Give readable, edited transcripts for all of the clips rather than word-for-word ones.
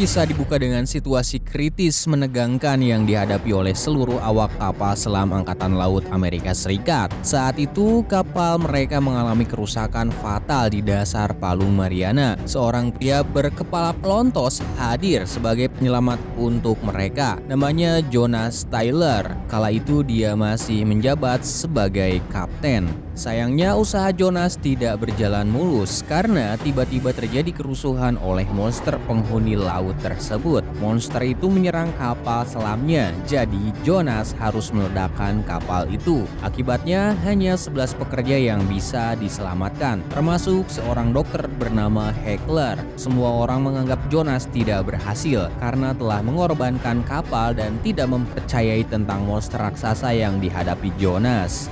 Kisah dibuka dengan situasi kritis menegangkan yang dihadapi oleh seluruh awak kapal selam Angkatan Laut Amerika Serikat. Saat itu, kapal mereka mengalami kerusakan fatal di dasar Palung Mariana. Seorang pria berkepala pelontos hadir sebagai penyelamat untuk mereka. Namanya Jonas Tyler. Kala itu dia masih menjabat sebagai kapten. Sayangnya usaha Jonas tidak berjalan mulus karena tiba-tiba terjadi kerusuhan oleh monster penghuni laut tersebut. Monster itu menyerang kapal selamnya, jadi Jonas harus meledakkan kapal itu. Akibatnya hanya 11 pekerja yang bisa diselamatkan, termasuk seorang dokter bernama Heckler. Semua orang menganggap Jonas tidak berhasil karena telah mengorbankan kapal dan tidak mempercayai tentang monster raksasa yang dihadapi Jonas.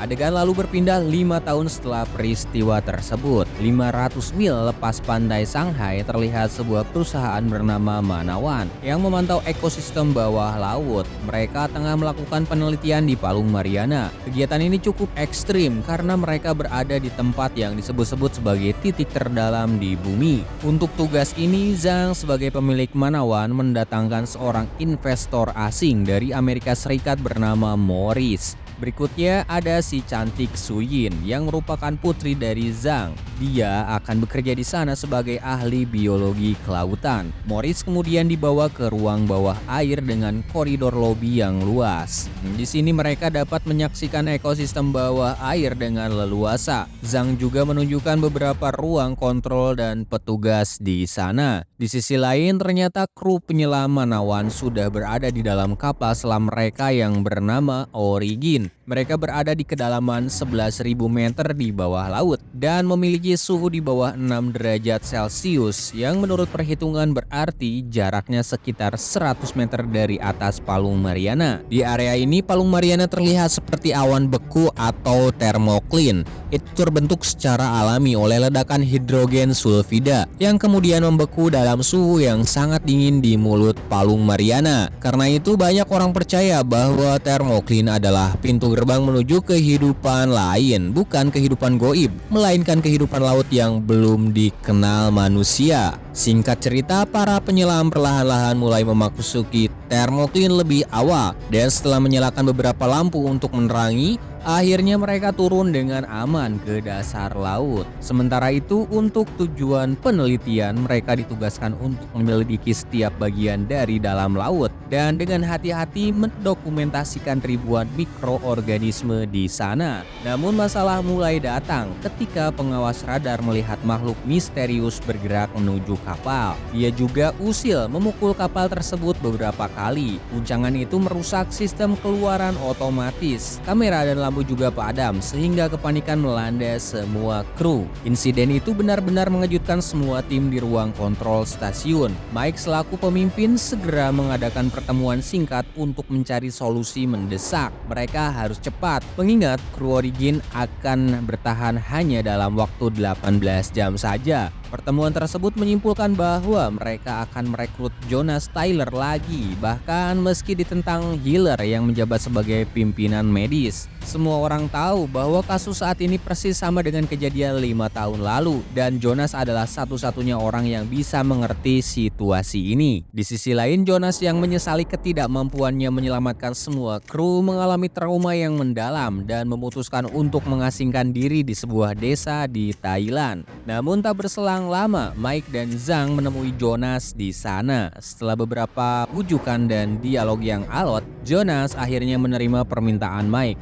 Adegan lalu berpindah 5 tahun setelah peristiwa tersebut. 500 mil lepas pantai Shanghai terlihat sebuah perusahaan bernama Manawan yang memantau ekosistem bawah laut. Mereka tengah melakukan penelitian di Palung Mariana. Kegiatan ini cukup ekstrim karena mereka berada di tempat yang disebut-sebut sebagai titik terdalam di bumi. Untuk tugas ini, Zhang sebagai pemilik Manawan mendatangkan seorang investor asing dari Amerika Serikat bernama Morris. Berikutnya ada si cantik Su Yin yang merupakan putri dari Zhang. Dia akan bekerja di sana sebagai ahli biologi kelautan. Morris kemudian dibawa ke ruang bawah air dengan koridor lobi yang luas. Di sini mereka dapat menyaksikan ekosistem bawah air dengan leluasa. Zhang juga menunjukkan beberapa ruang kontrol dan petugas di sana. Di sisi lain, ternyata kru penyelam Manawan sudah berada di dalam kapal selam mereka yang bernama Origin. Mereka berada di kedalaman 11.000 meter di bawah laut dan memiliki suhu di bawah 6 derajat Celcius yang menurut perhitungan berarti jaraknya sekitar 100 meter dari atas Palung Mariana. Di area ini Palung Mariana terlihat seperti awan beku atau termoklin. Itu terbentuk secara alami oleh ledakan hidrogen sulfida yang kemudian membeku dalam suhu yang sangat dingin di mulut Palung Mariana. Karena itu banyak orang percaya bahwa termoklin adalah pintu gerbang menuju kehidupan lain, bukan kehidupan goib, melainkan kehidupan laut yang belum dikenal manusia. Singkat cerita, para penyelam perlahan-lahan mulai memasuki termoklin lebih awal dan setelah menyalakan beberapa lampu untuk menerangi, akhirnya mereka turun dengan aman ke dasar laut. Sementara itu, untuk tujuan penelitian, mereka ditugaskan untuk menyelidiki setiap bagian dari dalam laut dan dengan hati-hati mendokumentasikan ribuan mikroorganisme di sana. Namun masalah mulai datang ketika pengawas radar melihat makhluk misterius bergerak menuju kapal. Dia juga usil memukul kapal tersebut beberapa kali. Guncangan itu merusak sistem keluaran otomatis. Kamera dan lampu juga padam sehingga kepanikan melanda semua kru. Insiden itu benar-benar mengejutkan semua tim di ruang kontrol stasiun. Mike selaku pemimpin segera mengadakan pertemuan singkat untuk mencari solusi mendesak. Mereka harus cepat mengingat kru Origin akan bertahan hanya dalam waktu 18 jam saja. Pertemuan tersebut menyimpulkan bahwa mereka akan merekrut Jonas Tyler lagi, bahkan meski ditentang Healer yang menjabat sebagai pimpinan medis. Semua orang tahu bahwa kasus saat ini persis sama dengan kejadian 5 tahun lalu dan Jonas adalah satu-satunya orang yang bisa mengerti situasi ini. Di sisi lain, Jonas yang menyesali ketidakmampuannya menyelamatkan semua kru mengalami trauma yang mendalam dan memutuskan untuk mengasingkan diri di sebuah desa di Thailand. Namun tak berselang lama, Mike dan Zhang menemui Jonas di sana. Setelah beberapa bujukan dan dialog yang alot, Jonas akhirnya menerima permintaan Mike.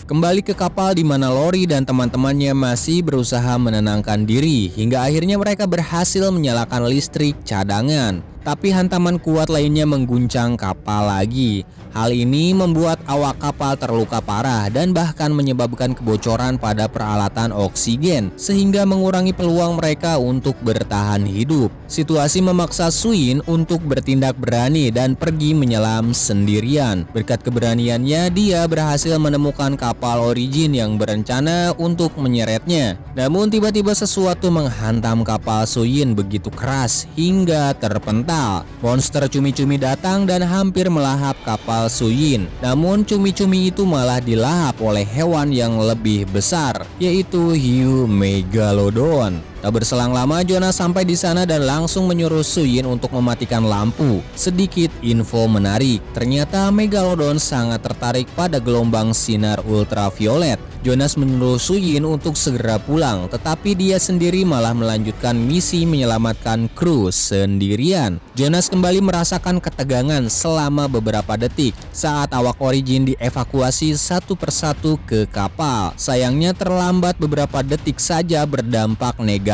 Kembali ke kapal di mana Lori dan teman-temannya masih berusaha menenangkan diri hingga akhirnya mereka berhasil menyalakan listrik cadangan. Tapi hantaman kuat lainnya mengguncang kapal lagi. Hal ini membuat awak kapal terluka parah dan bahkan menyebabkan kebocoran pada peralatan oksigen sehingga mengurangi peluang mereka untuk bertahan hidup. Situasi memaksa Su Yin untuk bertindak berani dan pergi menyelam sendirian. Berkat keberaniannya, dia berhasil menemukan kapal Origin yang berencana untuk menyeretnya. Namun tiba-tiba sesuatu menghantam kapal Su Yin begitu keras hingga terpental. fatal. Monster cumi-cumi datang dan hampir melahap kapal Suyin. Namun cumi-cumi itu malah dilahap oleh hewan yang lebih besar, yaitu hiu Megalodon. Tak berselang lama Jonas sampai di sana dan langsung menyuruh Suyin untuk mematikan lampu. Sedikit info menarik, ternyata Megalodon sangat tertarik pada gelombang sinar ultraviolet. Jonas menyuruh Suyin untuk segera pulang, tetapi dia sendiri malah melanjutkan misi menyelamatkan kru sendirian. Jonas kembali merasakan ketegangan selama beberapa detik saat awak Origin dievakuasi satu persatu ke kapal. Sayangnya terlambat beberapa detik saja berdampak negatif.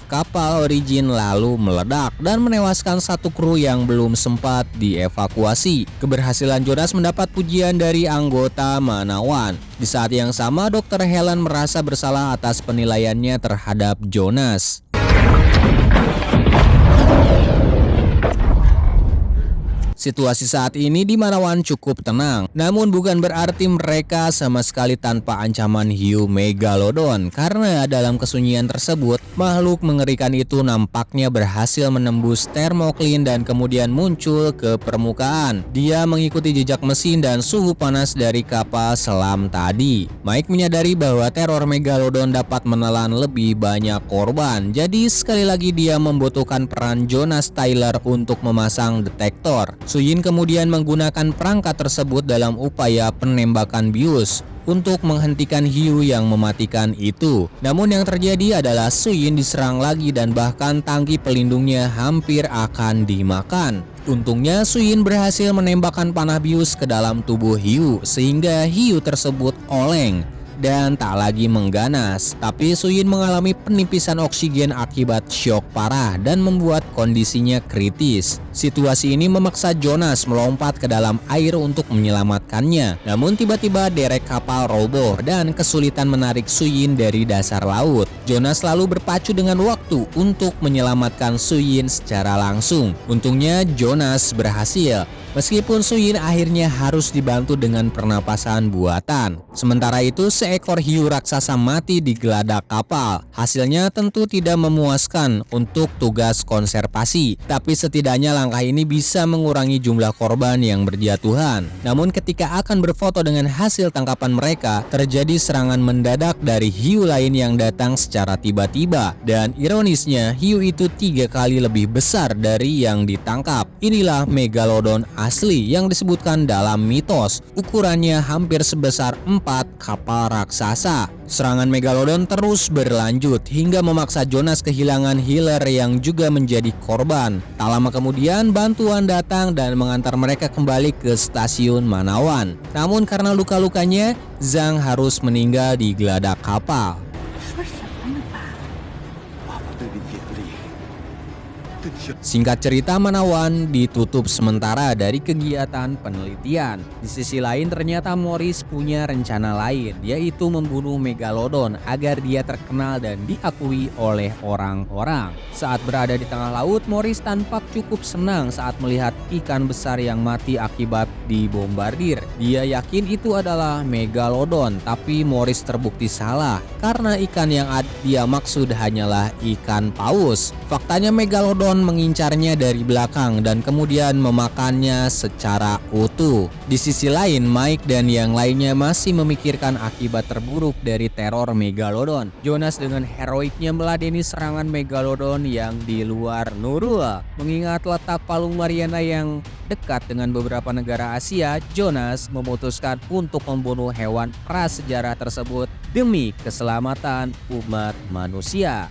Kapal Origin lalu meledak dan menewaskan satu kru yang belum sempat dievakuasi. Keberhasilan Jonas mendapat pujian dari anggota Manawan. Di saat yang sama, Dr. Helen merasa bersalah atas penilaiannya terhadap Jonas. Situasi saat ini di Manawan cukup tenang, namun bukan berarti mereka sama sekali tanpa ancaman hiu Megalodon, karena dalam kesunyian tersebut, makhluk mengerikan itu nampaknya berhasil menembus termoklin dan kemudian muncul ke permukaan. Dia mengikuti jejak mesin dan suhu panas dari kapal selam tadi. Mike menyadari bahwa teror Megalodon dapat menelan lebih banyak korban, jadi sekali lagi dia membutuhkan peran Jonas Tyler untuk memasang detektor. Suyin kemudian menggunakan perangkat tersebut dalam upaya penembakan bius untuk menghentikan hiu yang mematikan itu. Namun yang terjadi adalah Suyin diserang lagi dan bahkan tangki pelindungnya hampir akan dimakan. Untungnya Suyin berhasil menembakkan panah bius ke dalam tubuh hiu sehingga hiu tersebut oleng dan tak lagi mengganas. Tapi Suyin mengalami penipisan oksigen akibat syok parah dan membuat kondisinya kritis. Situasi ini memaksa Jonas melompat ke dalam air untuk menyelamatkannya. Namun tiba-tiba derek kapal roboh dan kesulitan menarik Suyin dari dasar laut. Jonas lalu berpacu dengan waktu untuk menyelamatkan Suyin secara langsung. Untungnya Jonas berhasil, meskipun Suyin akhirnya harus dibantu dengan pernapasan buatan. Sementara itu seekor hiu raksasa mati di geladak kapal. Hasilnya tentu tidak memuaskan untuk tugas konservasi, tapi setidaknya langkah ini bisa mengurangi jumlah korban yang berjatuhan. Namun ketika akan berfoto dengan hasil tangkapan mereka, terjadi serangan mendadak dari hiu lain yang datang secara tiba-tiba. Dan ironisnya, hiu itu 3 kali lebih besar dari yang ditangkap. Inilah Megalodon asli yang disebutkan dalam mitos. Ukurannya hampir sebesar 4 kapal raksasa. Serangan Megalodon terus berlanjut hingga memaksa Jonas kehilangan healer yang juga menjadi korban. Tak lama kemudian bantuan datang dan mengantar mereka kembali ke stasiun Manawan. Namun karena luka-lukanya, Zhang harus meninggal di geladak kapal. Singkat cerita, Manawan ditutup sementara dari kegiatan penelitian. Di sisi lain ternyata Morris punya rencana lain, yaitu membunuh Megalodon agar dia terkenal dan diakui oleh orang-orang. Saat berada di tengah laut, Morris tampak cukup senang saat melihat ikan besar yang mati akibat dibombardir. Dia yakin itu adalah Megalodon, tapi Morris terbukti salah karena ikan yang dia maksud hanyalah ikan paus. Faktanya Megalodon mengincarnya dari belakang dan kemudian memakannya secara utuh. Di sisi lain, Mike dan yang lainnya masih memikirkan akibat terburuk dari teror Megalodon. Jonas dengan heroiknya meladeni serangan Megalodon yang di luar Nurul. Mengingat letak Palung Mariana yang dekat dengan beberapa negara Asia, Jonas memutuskan untuk membunuh hewan prasejarah tersebut demi keselamatan umat manusia.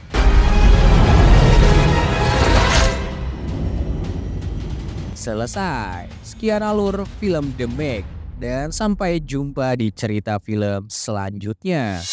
Selesai. Sekian alur film The Meg dan sampai jumpa di cerita film selanjutnya.